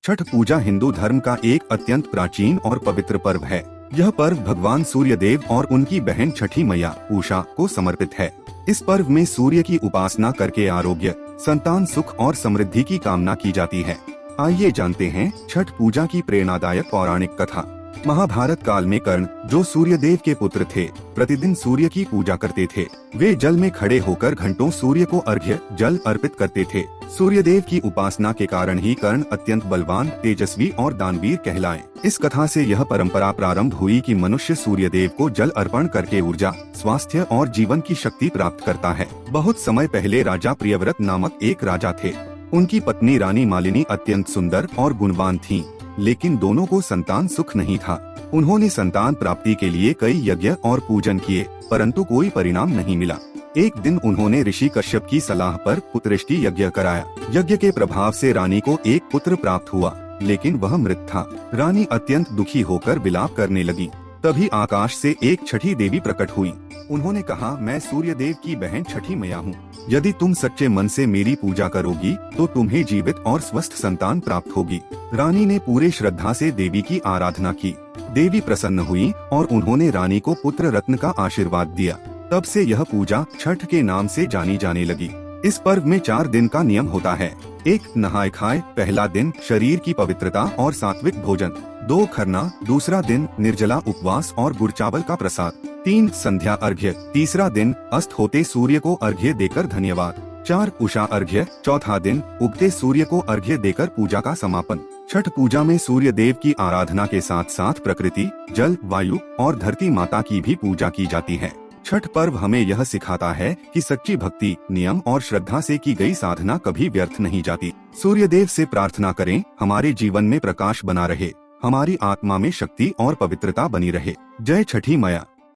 छठ पूजा हिंदू धर्म का एक अत्यंत प्राचीन और पवित्र पर्व है। यह पर्व भगवान सूर्य देव और उनकी बहन छठी मैया उषा को समर्पित है। इस पर्व में सूर्य की उपासना करके आरोग्य, संतान सुख और समृद्धि की कामना की जाती है। आइए जानते हैं छठ पूजा की प्रेरणादायक पौराणिक कथा। महाभारत काल में कर्ण, जो सूर्य देव के पुत्र थे, प्रतिदिन सूर्य की पूजा करते थे। वे जल में खड़े होकर घंटों सूर्य को अर्घ्य जल अर्पित करते थे। सूर्य देव की उपासना के कारण ही कर्ण अत्यंत बलवान, तेजस्वी और दानवीर कहलाए। इस कथा से यह परंपरा प्रारंभ हुई कि मनुष्य सूर्य देव को जल अर्पण करके ऊर्जा, स्वास्थ्य और जीवन की शक्ति प्राप्त करता है। बहुत समय पहले राजा प्रियव्रत नामक एक राजा थे। उनकी पत्नी रानी मालिनी अत्यंत सुंदर और गुणवान थीं, लेकिन दोनों को संतान सुख नहीं था। उन्होंने संतान प्राप्ति के लिए कई यज्ञ और पूजन किए, परंतु कोई परिणाम नहीं मिला। एक दिन उन्होंने ऋषि कश्यप की सलाह पर पुत्रष्टि यज्ञ कराया। यज्ञ के प्रभाव से रानी को एक पुत्र प्राप्त हुआ, लेकिन वह मृत था। रानी अत्यंत दुखी होकर विलाप करने लगी। तभी आकाश से एक छठी देवी प्रकट हुई। उन्होंने कहा, मैं सूर्य देव की बहन छठी मैया हूँ। यदि तुम सच्चे मन से मेरी पूजा करोगी तो तुम्हें जीवित और स्वस्थ संतान प्राप्त होगी। रानी ने पूरे श्रद्धा से देवी की आराधना की। देवी प्रसन्न हुई और उन्होंने रानी को पुत्र रत्न का आशीर्वाद दिया। तब से यह पूजा छठ के नाम से जानी जाने लगी। इस पर्व में 4 दिन का नियम होता है। 1 नहाय खाए, पहला दिन शरीर की पवित्रता और सात्विक भोजन। 2 खरना, दूसरा दिन निर्जला उपवास और गुड़ चावल का प्रसाद। 3 संध्या अर्घ्य, तीसरा दिन अस्त होते सूर्य को अर्घ्य देकर धन्यवाद। 4 उषा अर्घ्य, चौथा दिन उगते सूर्य को अर्घ्य देकर पूजा का समापन। छठ पूजा में सूर्य देव की आराधना के साथ साथ प्रकृति, जल, वायु और धरती माता की भी पूजा की जाती है। छठ पर्व हमें यह सिखाता है कि सच्ची भक्ति, नियम और श्रद्धा से की गई साधना कभी व्यर्थ नहीं जाती। सूर्य देव से प्रार्थना करें, हमारे जीवन में प्रकाश बना रहे, हमारी आत्मा में शक्ति और पवित्रता बनी रहे। जय छठी मैया।